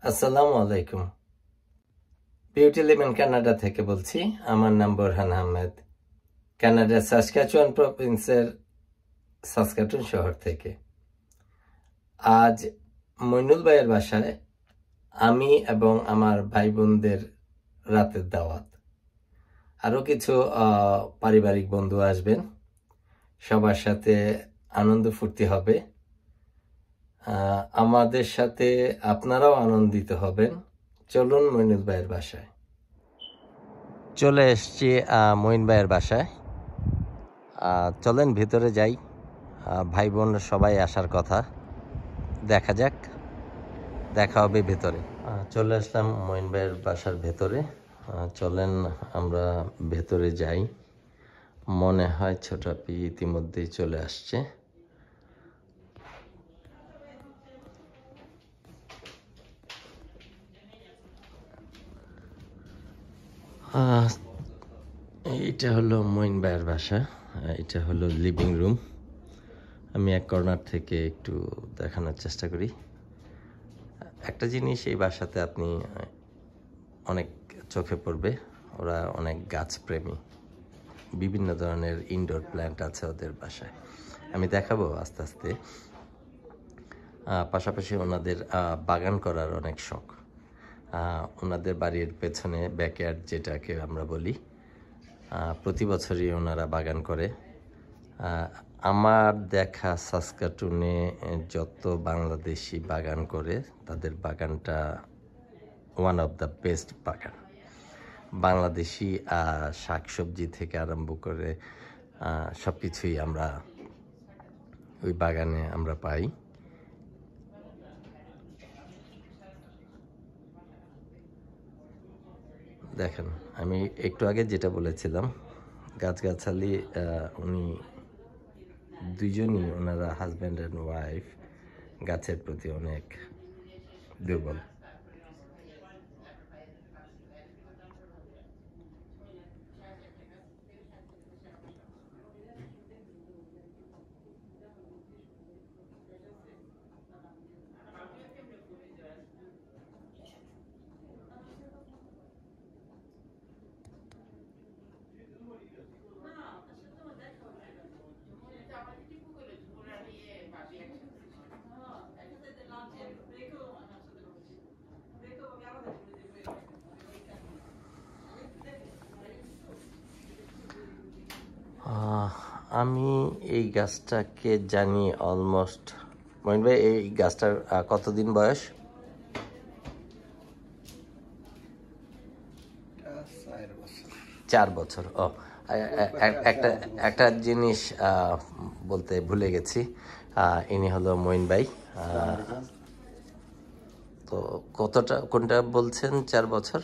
আসসালামু আলাইকুম। Beauty লিভেন Canada থেকে বলছি। আমার নাম বোরহান আহমেদ। কানাডার সাসকাচুয়ান প্রভিন্সের সাসকাটুন শহর থেকে। আজ মইনুল ভাইয়ের বাসায় আমি এবং আমার ভাই বোনদের রাতের দাওয়াত। আরও কিছু পারিবারিক বন্ধু আসবেন। সবার সাথে আনন্দ ফুর্তি হবে। আমাদের সাথে আপনারাও আনন্দিত হবেন। চলুন মইনুল ভাইয়ের বাসায়। চলে এসছি মঈন ভাইয়ের বাসায়। চলেন ভিতরে যাই। ভাই বোন সবাই আসার কথা, দেখা যাক, দেখা হবে ভেতরে। চলে আসলাম মঈন ভাইয়ের বাসার ভেতরে। চলেন আমরা ভেতরে যাই। মনে হয় ছোট আপি ইতিমধ্যেই চলে আসছে। এটা হলো মঈন ভাইয়ের বাসা। এটা হলো লিভিং রুম। আমি এক কর্নার থেকে একটু দেখানোর চেষ্টা করি। একটা জিনিস এই বাসাতে আপনি অনেক চোখে পড়বে, ওরা অনেক গাছপ্রেমী। বিভিন্ন ধরনের ইনডোর প্ল্যান্ট আছে ওদের বাসায়, আমি দেখাবো আস্তে আস্তে। পাশাপাশি ওনাদের বাগান করার অনেক শখ। ওনাদের বাড়ির পেছনে ব্যাকয়ার্ড যেটাকে আমরা বলি, প্রতি বছরই ওনারা বাগান করে। আমার দেখা সাসকাটুনে যত বাংলাদেশি বাগান করে তাদের বাগানটা ওয়ান অফ দ্য বেস্ট বাগান। বাংলাদেশি শাকসবজি থেকে আরম্ভ করে সব কিছুই আমরা ওই বাগানে আমরা পাই। দেখেন, আমি একটু আগে যেটা বলেছিলাম, গাছগাছালি উনি দুজনই, ওনারা হাজব্যান্ড অ্যান্ড ওয়াইফ, গাছের প্রতি অনেক দুর্বল। আমি এই গাছটাকে জানি অলমোস্ট। মঈন ভাই, এই গাছটার কতদিন বয়স? 4 বছর। ও, একটা জিনিস বলতে ভুলে গেছি। ইনি হলো মঈন ভাই। তো কোনটা বলছেন 4 বছর?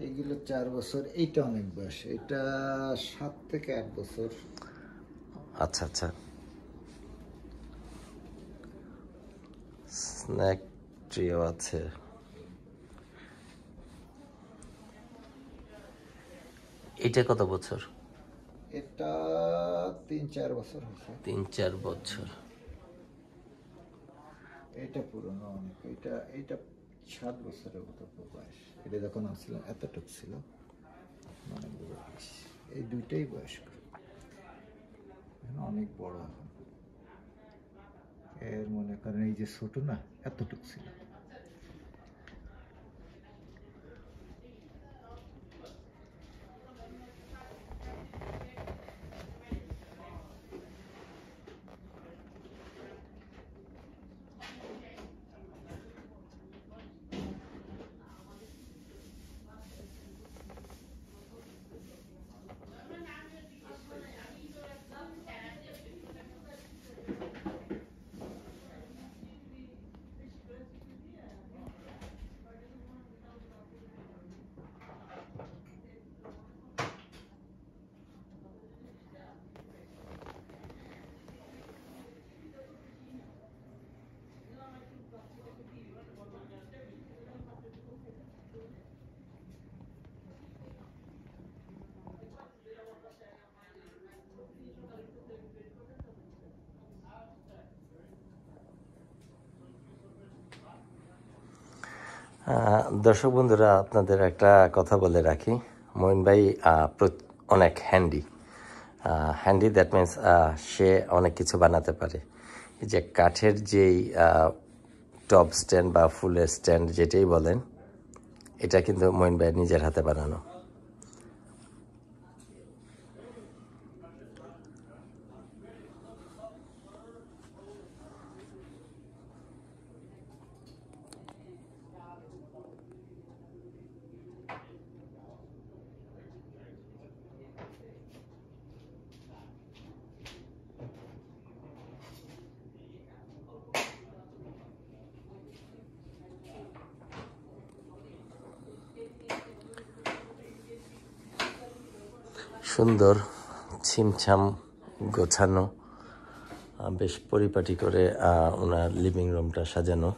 এইগুলো 4 বছর। এইটা অনেক বয়স, এটা 7 থেকে 8 বছর। আচ্ছা আচ্ছা। স্ন্যাক ট্রিও আছে। এটা কত বছর? এটা 3-4 বছর হয়েছে। 3-4 বছর। এটা পুরনো অনেক। এটা 7 বছরের মতো বয়স। এটা যখন আসছিল এতটুক ছিল, অনেক বড় বয়স। এই দুইটাই বয়স্ক, অনেক বড় এখন। এর মনে করেন এই যে ছোট না, এতটুক ছিল। দর্শক বন্ধুরা, আপনাদের একটা কথা বলে রাখি, মঈন ভাই অনেক হ্যান্ডি দ্যাট মিনস সে অনেক কিছু বানাতে পারে। এই যে কাঠের যেই টপ স্ট্যান্ড বা ফুলের স্ট্যান্ড যেটাই বলেন, এটা কিন্তু মঈন ভাই নিজের হাতে বানানো। সুন্দর ছিমছাম গোছানো, বেশ পরিপাটি করে ওনার লিভিং রুমটা সাজানো।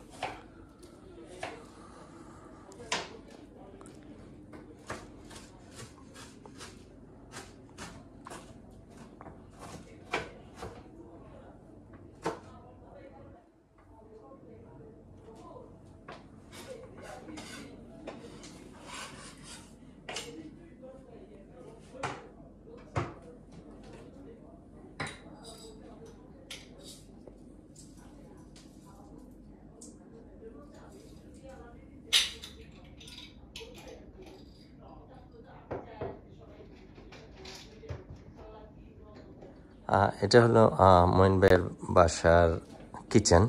এটা হলো মঈন ভাইয়ের বাসার কিচেন।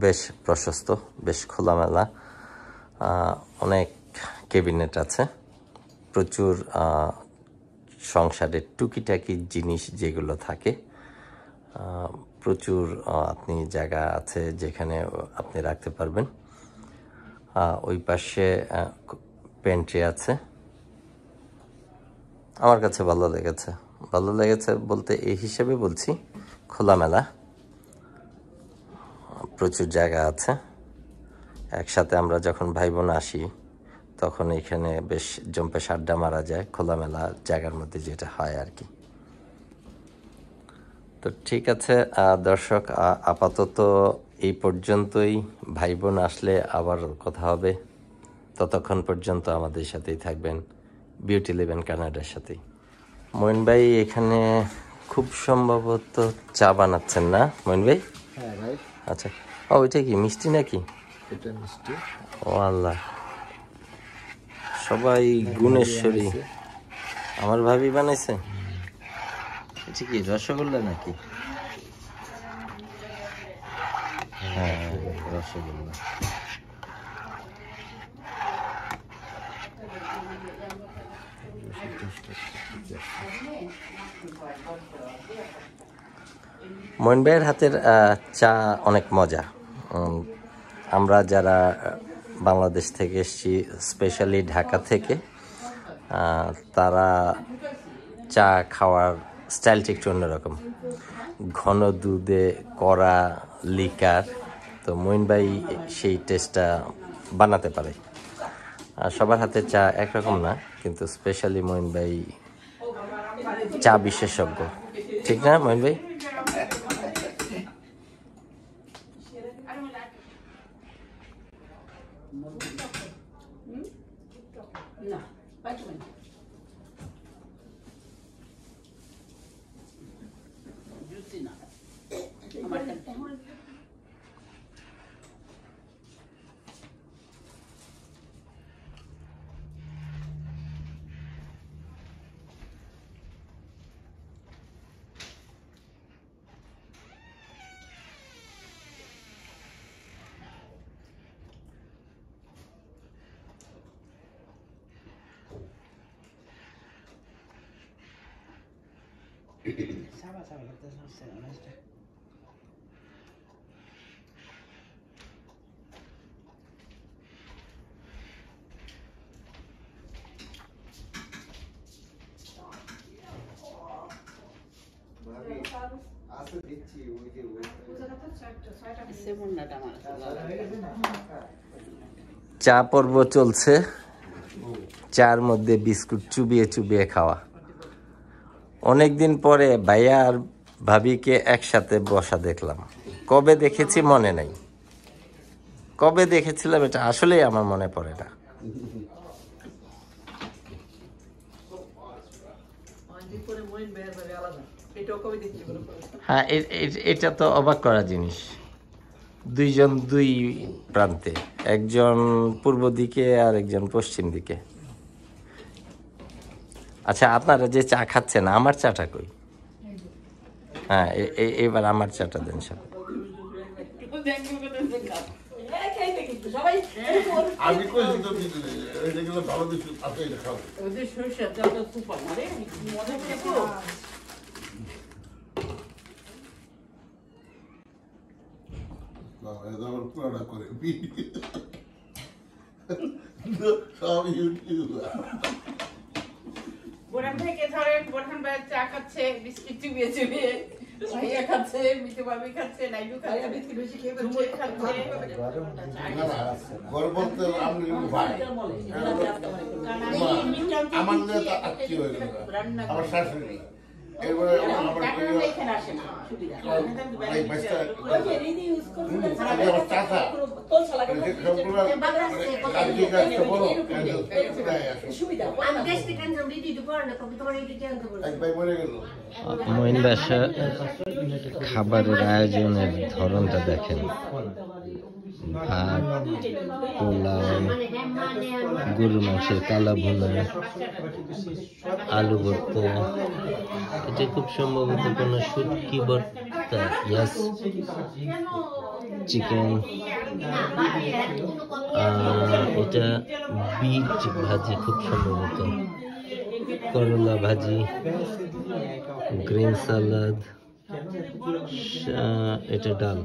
বেশ প্রশস্ত, বেশ খোলামেলা, অনেক ক্যাবিনেট আছে, প্রচুর সংসারের টুকিটাকি জিনিস যেগুলো থাকে, প্রচুর আপনি জায়গা আছে যেখানে আপনি রাখতে পারবেন। ওই পাশে পেন্ট্রি আছে। আমার কাছে ভালো লেগেছে বলতে এই হিসেবে বলছি, খোলামেলা, প্রচুর জায়গা আছে। একসাথে আমরা যখন ভাই বোন আসি তখন এখানে বেশ জম্পেশ আড্ডা মারা যায়, খোলামেলা জায়গার মধ্যে যেটা হয় আর কি। তো ঠিক আছে দর্শক, আপাতত এই পর্যন্তই। ভাই বোন আসলে আবার কথা হবে, ততক্ষণ পর্যন্ত আমাদের সাথেই থাকবেন বিউটি লিভ কানাডার সাথেই। মঈন ভাই এখানে খুব সম্ভবত চা বানাচ্ছেন না মঈন ভাই? হ্যাঁ ভাই। আচ্ছা, ওইটা কি মিষ্টি নাকি? এটা মিষ্টি। ও আল্লাহ, সবাই গুণেশ্বরী। আমার ভাবি বানাইছে। এটা কি রসগোল্লা নাকি? হ্যাঁ, রসগোল্লা। মঈন ভাইয়ের হাতের চা অনেক মজা। আমরা যারা বাংলাদেশ থেকে এসেছি, স্পেশালি ঢাকা থেকে, তারা চা খাওয়ার স্টাইলটা একটু অন্যরকম, ঘন দুধে কড়া লিকার। তো মঈন ভাই সেই টেস্টটা বানাতে পারে। সবার হাতে চা একরকম না, কিন্তু স্পেশালি মঈন ভাই চা বিশেষজ্ঞ, ঠিক না মঈন ভাই? চা পর্ব চলছে, চার মধ্যে বিস্কুট চুবিয়ে চুবিয়ে খাওয়া। অনেকদিন পরে ভাইয়া আর ভাবিকে একসাথে বসা দেখলাম, কবে দেখেছি মনে নাই। কবে দেখেছিলাম এটা আসলেই আমার মনে পড়ে না। হ্যাঁ, এটা তো অবাক করা জিনিস। দুইজন দুই প্রান্তে, একজন পূর্ব দিকে আর একজন পশ্চিম দিকে। আচ্ছা, আপনারা যে চা খাচ্ছেন, আমার চাটা কই? হ্যাঁ, এবার আমার চাটা দেন সব। আমি কইছি তো এটা গেলে ভালো কিছু আছে, এটা খাও। ওদের সরষের তেলটা সুপার না রে, মজা করে না, এটা আমার পুরাটা করে সব ইউটিউব। বোরহান ভাইকে ধরেন, বোরহান ভাই চা খাচ্ছে, বিস্কিট চুবিয়ে চুবিয়ে, ভাইয়া খাচ্ছে, মিঠু ভাবি খাচ্ছে, নাইডু খাচ্ছে, বিস্কিট বেশি খেয়ে ফেলছে, খাচ্ছে। গর্ব বলতে আমি ভাই আমার নেতা আত্মীয় হয়ে গেল, আমার শাশুড়ি। এরপরে আমার এখানে আসে না সুবিধা আমার চাচা মঈন বাসা খাবারের আয়োজনের ধরনটা দেখেন। ভাত, পোলাও, গরুর মাংসের কালা ভুনা, আলু ভর্তা, এটা খুব সম্ভবত কোনো শুটকি ভর্তা, ইয়াস, চিকেন, এটা বিট ভাজি খুব সম্ভবত, করলা ভাজি, গ্রিন সালাদ, এটা ডাল।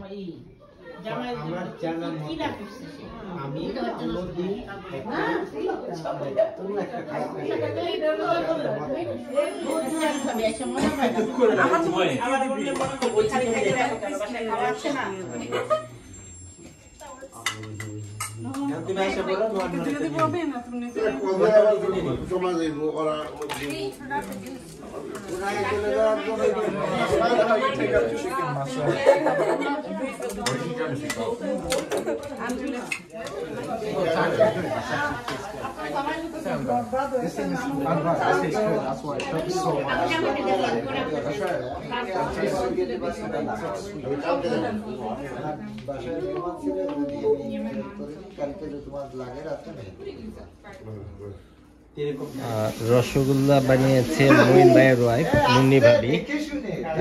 রসগোল্লা বানিয়েছে মঈন ভাইয়ের ওয়াইফ মুন্নি ভাবি,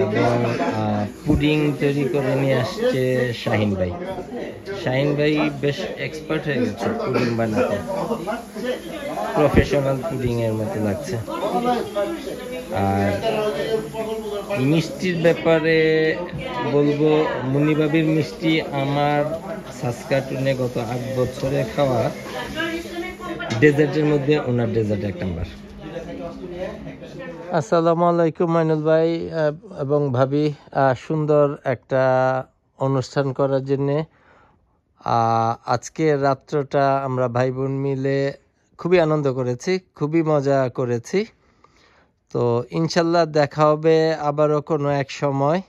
এবং পুডিং তৈরি করে নিয়ে আসছে শাহিন ভাই। শাহিন ভাই বেশ এক্সপার্ট হয়ে গেছে পুডিং বানাতে, প্রফেশনাল পুডিং এর মতো লাগছে। আর মিষ্টির ব্যাপারে বলবো, মুন্নি ভাবির মিষ্টি আমার সাসকাটুনে গত 8 বছরে খাওয়া ডেজার্টের মধ্যে ওনার ডেজার্ট 1 নাম্বার। আসসালামু আলাইকুম মাইনুল ভাই এবং ভাবি, সুন্দর একটা অনুষ্ঠান করার জন্যে আজকে রাত্রটা আমরা ভাই বোন মিলে খুবই আনন্দ করেছি, খুবই মজা করেছি। তো ইনশাল্লাহ দেখা হবে আবারও কোনো এক সময়।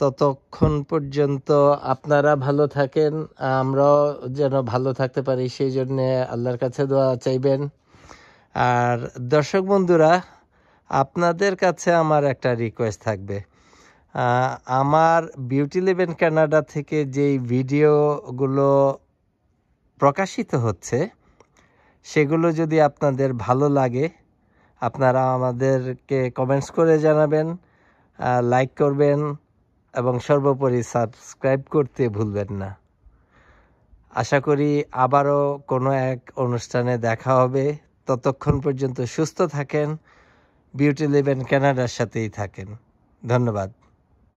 ততক্ষণ পর্যন্ত আপনারা ভালো থাকেন, আমরাও যেন ভালো থাকতে পারি সেই জন্যে আল্লাহর কাছে দোয়া চাইবেন। আর দর্শক বন্ধুরা, আপনাদের কাছে আমার একটা রিকোয়েস্ট থাকবে, আমার বিউটি লিভ কানাডা থেকে যেই ভিডিওগুলো প্রকাশিত হচ্ছে সেগুলো যদি আপনাদের ভালো লাগে, আপনারা আমাদেরকে কমেন্টস করে জানাবেন, লাইক করবেন এবং সর্বোপরি সাবস্ক্রাইব করতে ভুলবেন না। আশা করি আবারও কোনো এক অনুষ্ঠানে দেখা হবে। ততক্ষণ পর্যন্ত সুস্থ থাকেন, বিউটি লিভ কানাডার সাথেই থাকেন। ধন্যবাদ।